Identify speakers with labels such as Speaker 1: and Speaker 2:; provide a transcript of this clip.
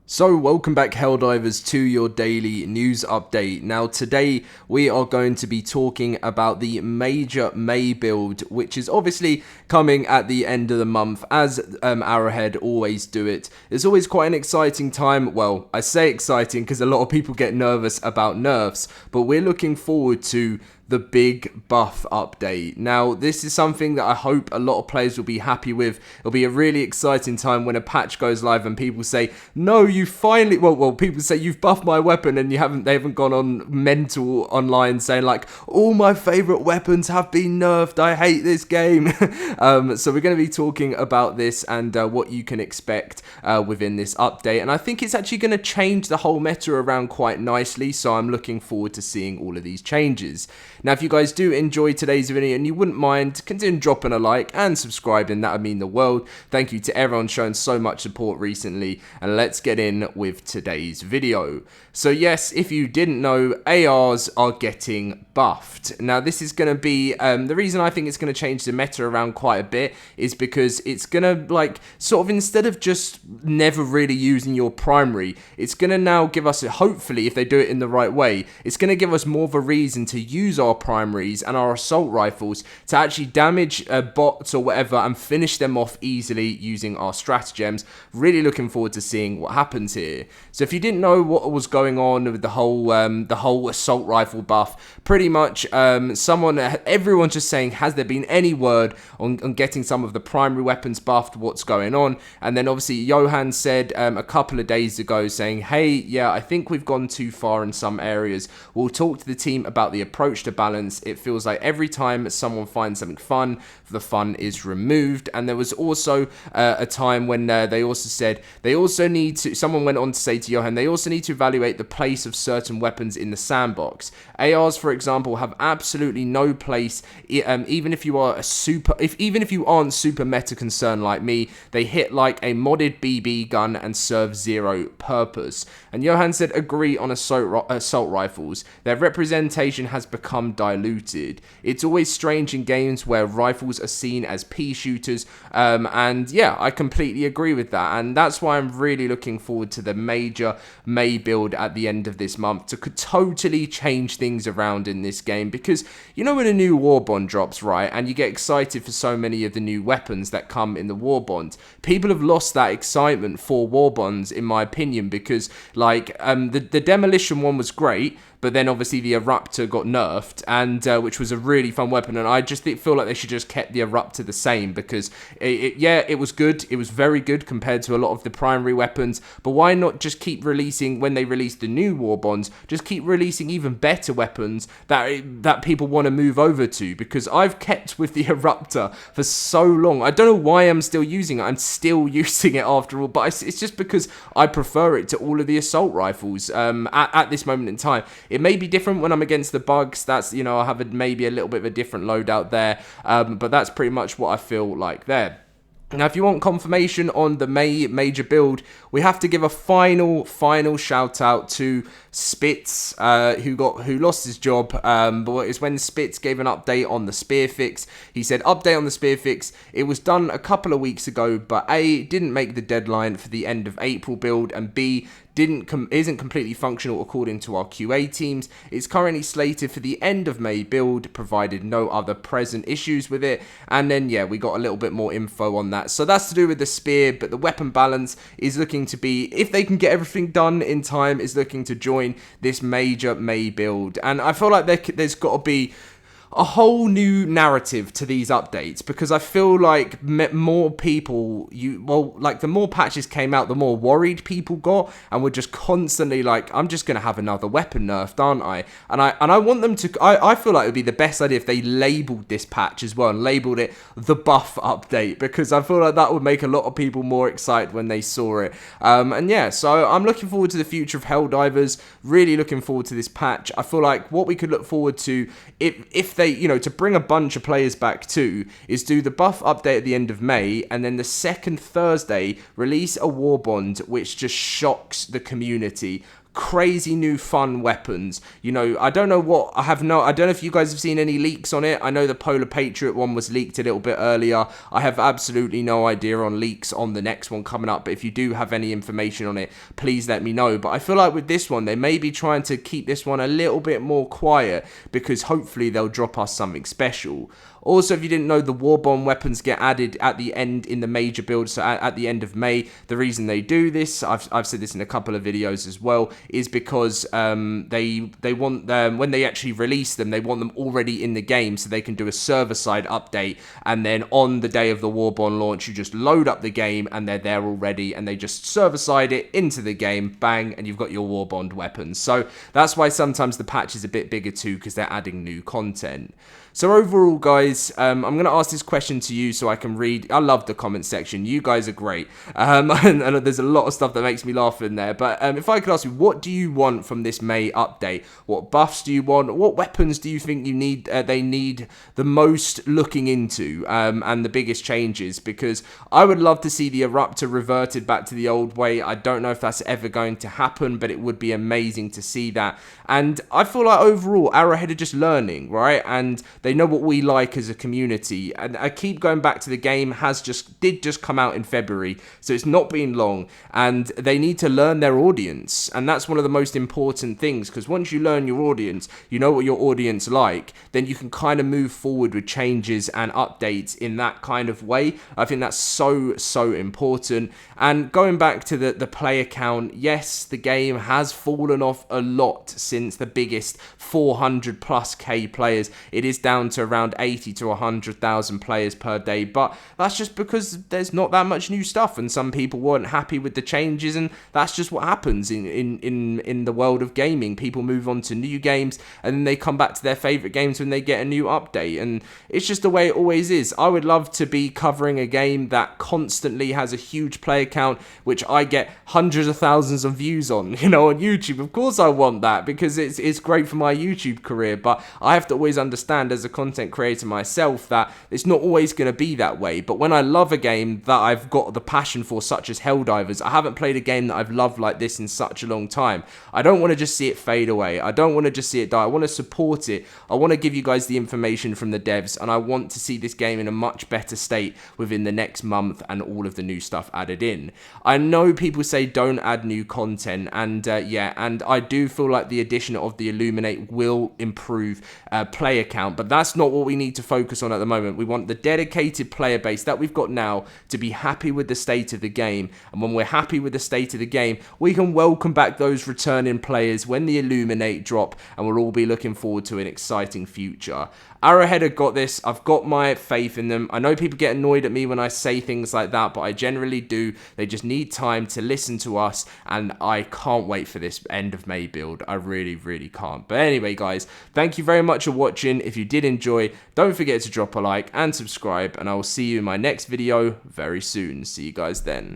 Speaker 1: So welcome back Helldivers to your daily news update. Now today we are going to be talking about the major May build, which is obviously coming at the end of the month as Arrowhead always do it. It's always quite an exciting time. Well, I say exciting because a lot of people get nervous about nerfs, but we're looking forward to the big buff update. Now, this is something that I hope a lot of players will be happy with. It'll be a really exciting time when a patch goes live and people say, no, you finally, well, people say you've buffed my weapon and they haven't gone on mental online saying like, all my favorite weapons have been nerfed, I hate this game. So we're going to be talking about this and what you can expect within this update. And I think it's actually going to change the whole meta around quite nicely. So I'm looking forward to seeing all of these changes. Now, if you guys do enjoy today's video and you wouldn't mind, consider dropping a like and subscribing. That would mean the world. Thank you to everyone showing so much support recently. And let's get in with today's video. So yes, if you didn't know, ARs are getting buffed. Now, this is going to be, the reason I think it's going to change the meta around quite a bit is because it's going to, like, sort of instead of just never really using your primary, it's going to now give us, hopefully, if they do it in the right way, it's going to give us more of a reason to use our primaries and our assault rifles to actually damage bots or whatever and finish them off easily using our stratagems. Really looking forward to seeing what happens here. So if you didn't know what was going on with the whole assault rifle buff, pretty much everyone's just saying, has there been any word on getting some of the primary weapons buffed, what's going on? And then obviously Johan said a couple of days ago saying, hey, yeah, I think we've gone too far in some areas. We'll talk to the team about the approach to balance. It feels like every time someone finds something fun, the fun is removed. And there was also a time when they also said they also need to, someone went on to say to Johan, they also need to evaluate the place of certain weapons in the sandbox. ARs, for example, have absolutely no place, even if you are even if you aren't super meta concerned like me. They hit like a modded BB gun and serve zero purpose. And Johan said, agree on assault rifles. Their representation has become diluted. It's always strange in games where rifles are seen as pea shooters, and yeah, I completely agree with that, and that's why I'm really looking forward to the major May build at the end of this month to totally change things around in this game. Because you know when a new war bond drops, right, and you get excited for so many of the new weapons that come in the war bond, people have lost that excitement for war bonds, in my opinion, because like the demolition one was great, but then obviously the Eruptor got nerfed, and which was a really fun weapon, and I just feel like they should just kept the Eruptor the same, because it was good, it was very good compared to a lot of the primary weapons, but why not just keep releasing, when they release the new war bonds, just keep releasing even better weapons that people want to move over to, because I've kept with the Eruptor for so long. I don't know why I'm still using it, I'm still using it after all, but it's just because I prefer it to all of the assault rifles at this moment in time. It may be different when I'm against the bugs. That's, you know, I have maybe a little bit of a different loadout there. But that's pretty much what I feel like there. Now, if you want confirmation on the major build, we have to give a final shout out to Spitz, who lost his job. But it's when Spitz gave an update on the spear fix. He said, update on the spear fix. It was done a couple of weeks ago, but A, didn't make the deadline for the end of April build, and B, isn't completely functional according to our QA teams. It's currently slated for the end of May build, provided no other present issues with it. And then, yeah, we got a little bit more info on that. So that's to do with the spear, but the weapon balance is looking to be, if they can get everything done in time, is looking to join this major May build. And I feel like there's got to be a whole new narrative to these updates, because I feel like more people, the more patches came out, the more worried people got, and we're just constantly like, I'm just going to have another weapon nerfed, aren't I? And I want them to, I feel like it would be the best idea if they labelled this patch as well, and labelled it the buff update, because I feel like that would make a lot of people more excited when they saw it. And yeah, so I'm looking forward to the future of Helldivers, really looking forward to this patch. I feel like what we could look forward to, if they, you know, to bring a bunch of players back too, is do the buff update at the end of May, and then the second Thursday release a war bond which just shocks the community crazy new fun weapons. You know, I don't know if you guys have seen any leaks on it. I know the Polar Patriot one was leaked a little bit earlier. I have absolutely no idea on leaks on the next one coming up, but if you do have any information on it, please let me know. But I feel like with this one, they may be trying to keep this one a little bit more quiet, because hopefully they'll drop us something special. Also, if you didn't know, the Warbomb weapons get added at the end in the major build, so at the end of May. The reason they do this, I've said this in a couple of videos as well, is because they want them, when they actually release them, they want them already in the game so they can do a server-side update, and then on the day of the Warbomb launch, you just load up the game and they're there already, and they just server-side it into the game, bang, and you've got your Warbomb weapons. So that's why sometimes the patch is a bit bigger too, because they're adding new content. So overall, guys, I'm going to ask this question to you so I can read. I love the comment section. You guys are great. And there's a lot of stuff that makes me laugh in there. But if I could ask you, what do you want from this May update? What buffs do you want? What weapons do you think you need? They need the most looking into and the biggest changes? Because I would love to see the Eruptor reverted back to the old way. I don't know if that's ever going to happen, but it would be amazing to see that. And I feel like overall, Arrowhead are just learning, right? And they know what we like as a community. And I keep going back to the game did just come out in February, so it's not been long. And they need to learn their audience. And that's one of the most important things, because once you learn your audience, you know what your audience like, then you can kind of move forward with changes and updates in that kind of way. I think that's so important. And going back to the player count, yes, the game has fallen off a lot since the biggest 400 plus K players. It is down to around 80 to 100,000 players per day, but that's just because there's not that much new stuff, and some people weren't happy with the changes, and that's just what happens in the world of gaming. People move on to new games, and then they come back to their favorite games when they get a new update, and it's just the way it always is. I would love to be covering a game that constantly has a huge player count, which I get hundreds of thousands of views on, you know, on YouTube. Of course I want that, because it's great for my YouTube career, but I have to always understand as a content creator myself that it's not always going to be that way. But when I love a game that I've got the passion for, such as Helldivers, I haven't played a game that I've loved like this in such a long time. I don't want to just see it fade away. I don't want to just see it die. I want to support it. I want to give you guys the information from the devs, and I want to see this game in a much better state within the next month and all of the new stuff added in. I know people say don't add new content, and yeah, and I do feel like the addition of the Illuminate will improve player count, but that's not what we need to focus on at the moment. We want the dedicated player base that we've got now to be happy with the state of the game, and when we're happy with the state of the game, we can welcome back those returning players when the Illuminate drop, and we'll all be looking forward to an exciting future. Arrowhead have got this. I've got my faith in them. I know people get annoyed at me when I say things like that, but I generally do. They just need time to listen to us, and I can't wait for this end of May build. I really can't. But anyway, guys, thank you very much for watching. If you did enjoy, don't forget to drop a like and subscribe, and I will see you in my next video very soon. See you guys then.